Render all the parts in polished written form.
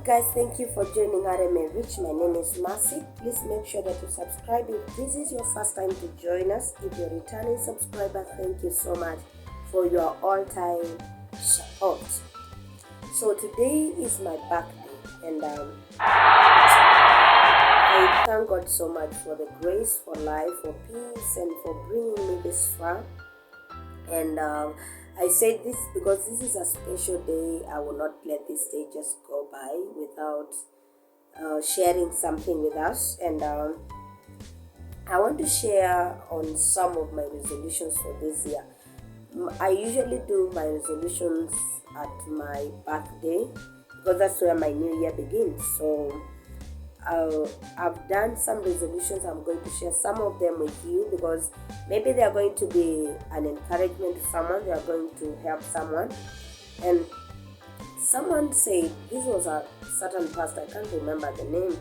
guys, thank you for joining RMA Rich. My name is Mercy. Please make sure that you subscribe if this is your first time to join us. If you're a returning subscriber, thank you so much for your all-time support. So today is my birthday, and I thank God so much for the grace, for life, for peace, and for bringing me this far. And I say this because this is a special day. I will not let this day just go by without sharing something with us. And I want to share on some of my resolutions for this year. I usually do my resolutions at my birthday because that's where my new year begins. So I've done some resolutions. I'm going to share some of them with you because maybe they are going to be an encouragement to someone. They are going to help someone. And someone said, this was a certain pastor, I can't remember the name,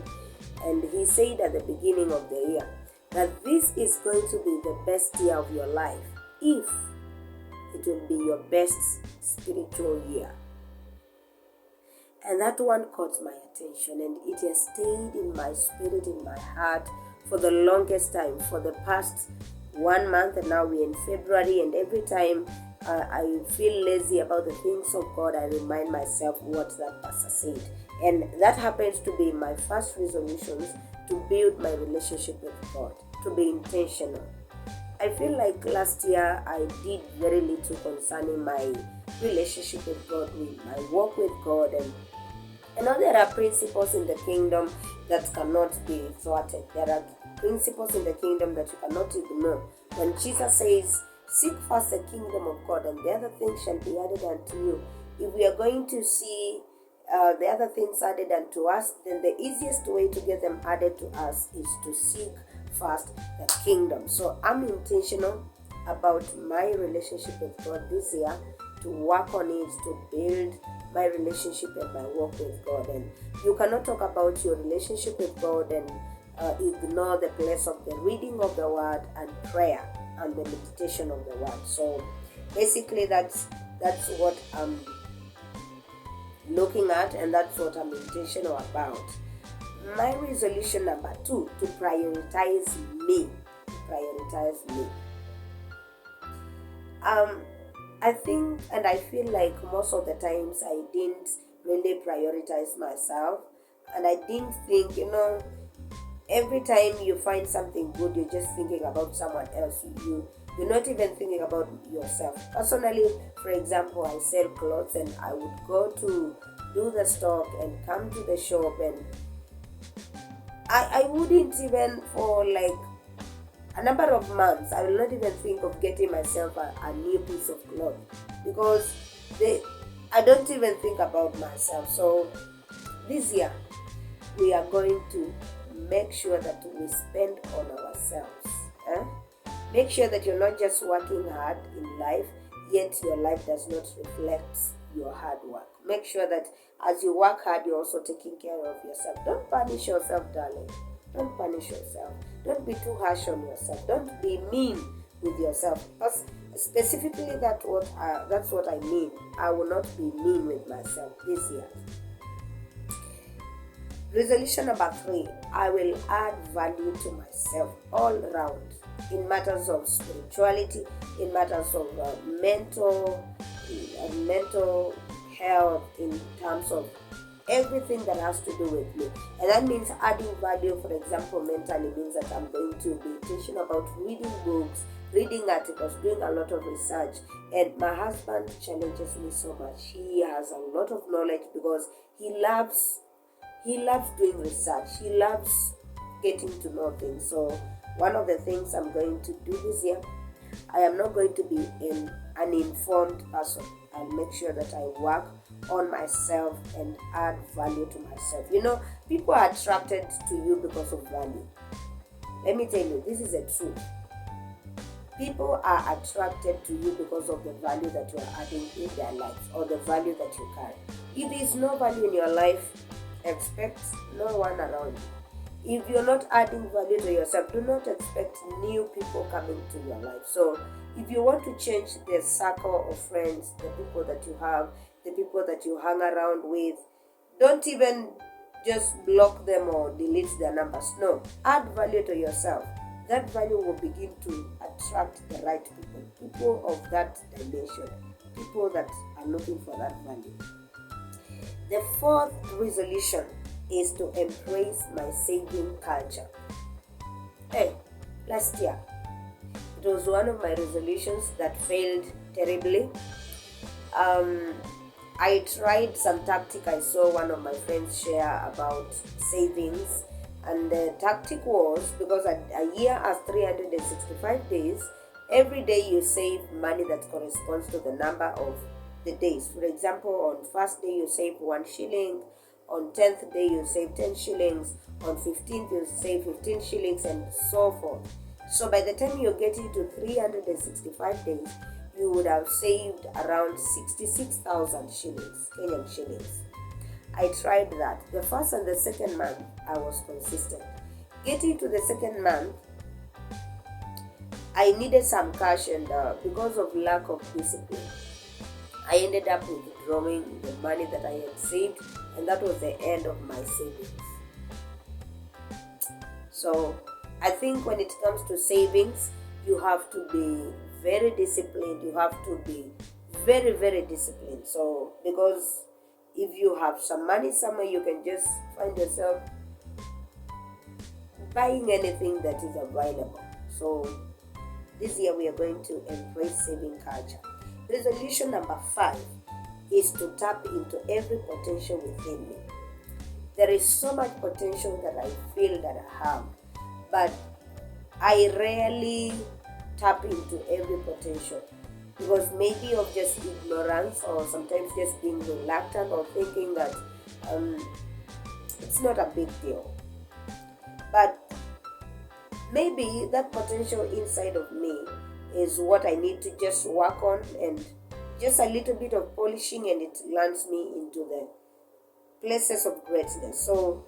and he said at the beginning of the year that this is going to be the best year of your life if it will be your best spiritual year. And that one caught my attention, and it has stayed in my spirit, in my heart for the longest time, for the past 1 month, and now we're in February, and every time I feel lazy about the things of God, I remind myself what that pastor said. And that happens to be my first resolutions, to build my relationship with God, to be intentional. I feel like last year I did very little concerning my relationship with God, with my walk with God, and I know there are principles in the kingdom that cannot be thwarted. There are principles in the kingdom that you cannot ignore. When Jesus says, seek first the kingdom of God and the other things shall be added unto you. If we are going to see the other things added unto us, then the easiest way to get them added to us is to seek first the kingdom. So I'm intentional about my relationship with God this year, to work on it, to build my relationship and my walk with God. And you cannot talk about your relationship with God and ignore the place of the reading of the word and prayer and the meditation of the word. So basically that's what I'm looking at, and that's what I'm intentional about. My resolution number 2, to prioritize me. I think, and I feel like most of the times I didn't really prioritize myself, and I didn't think, every time you find something good, you're just thinking about someone else. You're not even thinking about yourself. Personally, for example, I sell clothes, and I would go to do the stock and come to the shop, and I wouldn't even, for like a number of months, I will not even think of getting myself a new piece of cloth because I don't even think about myself. So this year, we are going to make sure that we spend on ourselves. Make sure that you're not just working hard in life, yet your life does not reflect your hard work. Make sure that as you work hard, you're also taking care of yourself. Don't punish yourself, darling. Don't punish yourself. Don't be too harsh on yourself. Don't be mean with yourself. Because specifically, that's what I mean. I will not be mean with myself this year. Resolution number 3, I will add value to myself all around in matters of spirituality, in matters of mental health, in terms of everything that has to do with me. And that means adding value. For example, mentally means that I'm going to be intentional about reading books, reading articles, doing a lot of research. And my husband challenges me so much. He has a lot of knowledge because he loves doing research. He loves getting to know things. So one of the things I'm going to do this year, I am not going to be an uninformed person. I'll make sure that I work on myself and add value to myself. People are attracted to you because of value. Let me tell you, this is a truth. People are attracted to you because of the value that you are adding in their lives, or the value that you carry. If there is no value in your life, expect no one around you. If you're not adding value to yourself, do not expect new people coming to your life. So if you want to change the circle of friends, the people that you have, the people that you hang around with, Don't even just block them or delete their numbers. No, add value to yourself. That value will begin to attract the right people, people of that dimension, people that are looking for that value. The fourth resolution is to embrace my saving culture. Hey, last year, it was one of my resolutions that failed terribly. I tried some tactic. I saw one of my friends share about savings, and the tactic was, because a year has 365 days, every day you save money that corresponds to the number of the days. For example, on first day you save 1 shilling, on 10th day you save 10 shillings, on 15th you save 15 shillings, and so forth. So by the time you get into 365 days, you would have saved around 66,000 shillings, Kenyan shillings. I tried that. The first and the second month, I was consistent. Getting to the second month, I needed some cash, and because of lack of discipline, I ended up withdrawing the money that I had saved, and that was the end of my savings. So I think when it comes to savings, you have to be very disciplined. You have to be very, very disciplined. So, because if you have some money somewhere, you can just find yourself buying anything that is available. So, this year we are going to embrace saving culture. Resolution number 5 is to tap into every potential within me. There is so much potential that I feel that I have, but I rarely tap into every potential, because maybe of just ignorance, or sometimes just being reluctant, or thinking that it's not a big deal. But maybe that potential inside of me is what I need to just work on, and just a little bit of polishing, and it lands me into the places of greatness. So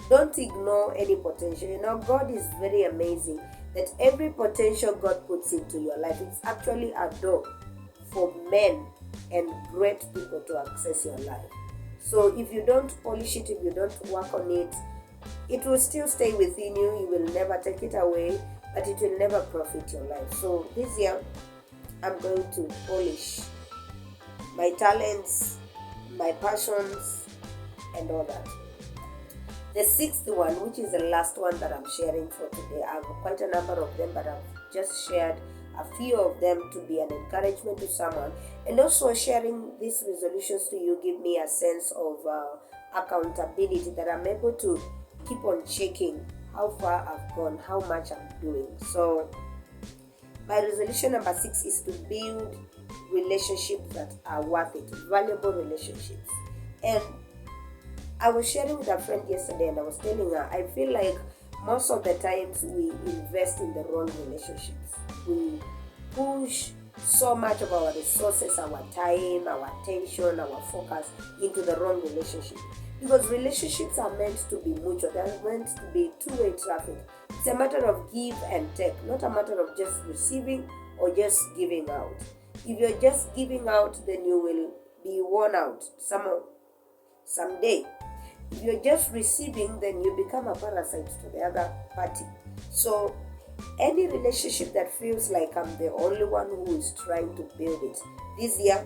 don't ignore any potential. God is very amazing, that every potential God puts into your life, it's actually a door for men and great people to access your life. So if you don't polish it, if you don't work on it, it will still stay within you. You will never take it away, but it will never profit your life. So this year, I'm going to polish my talents, my passions, and all that. The sixth one, which is the last one that I'm sharing for today, I have quite a number of them, but I've just shared a few of them to be an encouragement to someone. And also, sharing these resolutions to you give me a sense of accountability, that I'm able to keep on checking how far I've gone, how much I'm doing. So my resolution number 6 is to build relationships that are worth it, valuable relationships. And I was sharing with a friend yesterday, and I was telling her, I feel like most of the times we invest in the wrong relationships. We push so much of our resources, our time, our attention, our focus into the wrong relationship. Because relationships are meant to be mutual. They are meant to be two-way traffic. It's a matter of give and take, not a matter of just receiving or just giving out. If you're just giving out, then you will be worn out someday. If you're just receiving, then you become a parasite to the other party. So any relationship that feels like I'm the only one who is trying to build it, this year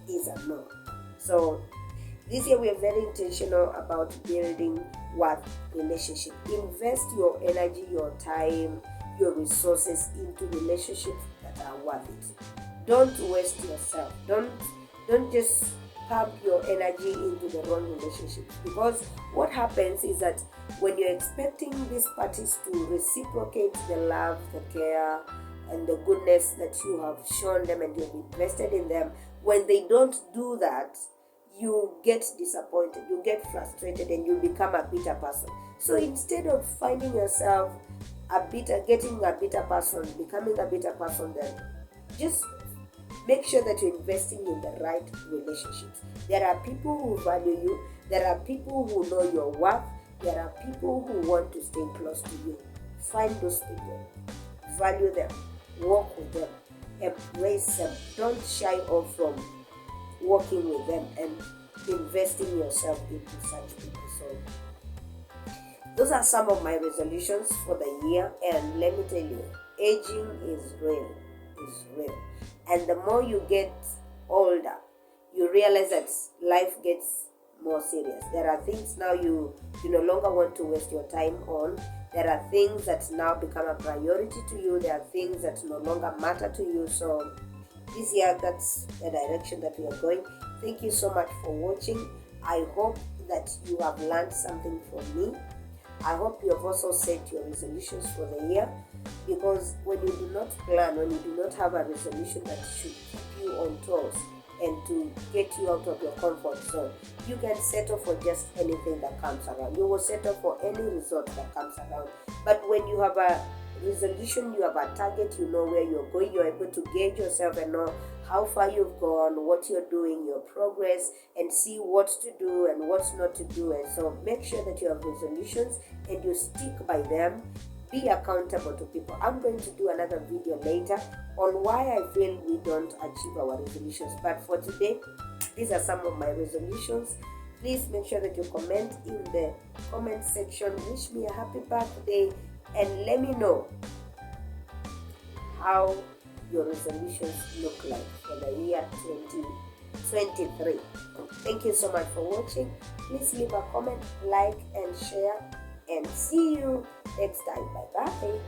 is a no. So this year we are very intentional about building worth relationship. Invest your energy, your time, your resources into relationships that are worth it. Don't waste yourself. Don't just pump your energy into the wrong relationships, because what happens is that when you're expecting these parties to reciprocate the love, the care, and the goodness that you have shown them and you've invested in them, when they don't do that, you get disappointed, you get frustrated, and you become a bitter person. So instead of finding yourself getting a bitter person, becoming a bitter person, then just make sure that you're investing in the right relationships. There are people who value you. There are people who know your worth. There are people who want to stay close to you. Find those people. Value them. Walk with them. Embrace them. Don't shy off from working with them. And investing yourself into such people. So those are some of my resolutions for the year, and let me tell you, aging is real, and the more you get older, you realize that life gets more serious. There are things now you no longer want to waste your time on. There are things that now become a priority to you. There are things that no longer matter to you. So this year, that's the direction that we are going. Thank you so much for watching. I hope that you have learned something from me. I hope you have also set your resolutions for the year, because when you do not plan, when you do not have a resolution that should keep you on toes and to get you out of your comfort zone, you can settle for just anything that comes around. You will settle for any result that comes around. But when you have a resolution, you have a target, you know where you're going, you're able to gauge yourself and know how far you've gone, what you're doing, your progress, and see what to do and what's not to do. And so make sure that you have resolutions and you stick by them. Be accountable to people. I'm going to do another video later on why I feel we don't achieve our resolutions. But for today, these are some of my resolutions. Please make sure that you comment in the comment section. Wish me a happy birthday and let me know how your resolutions look like for the year 2023. Thank you so much for watching. Please leave a comment, like, and share. And see you next time. Bye bye.